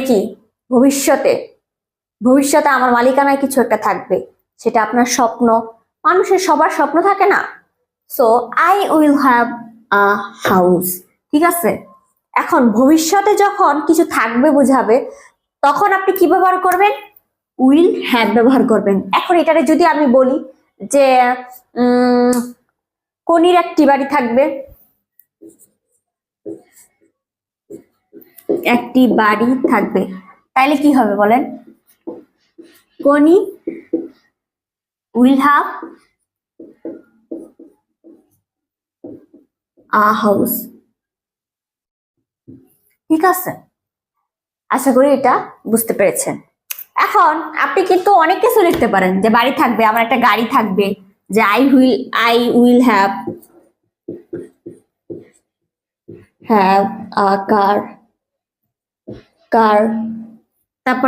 কি ভবিষ্যতে ভবিষ্যতে আমার মালিকানায় কিছু একটা থাকবে, সেটা আপনার স্বপ্ন। মানুষের সবার স্বপ্ন থাকে না? So I will have a house. ঠিক আছে, এখন ভবিষ্যতে যখন কিছু থাকবে বোঝাবে, তখন আপনি কি ব্যবহার করবেন? উইল হ্যাভ ব্যবহার করবেন। এখন এটারে যদি আমি বলি যে কনির একটি বাড়ি থাকবে, একটি বাড়ি থাকবে, তাইলে কি হবে বলেন? কনি উইল হ্যাভ আ হাউস। ঠিক আছে, আশা করি এটা বুঝতে পেরেছেন। এখন আপনি কিন্তু অনেক কিছু লিখতে পারেন, যে বাড়ি থাকবে, আমার একটা গাড়ি থাকবে, যে আই উইল হ্যাভ আ কার। তারপর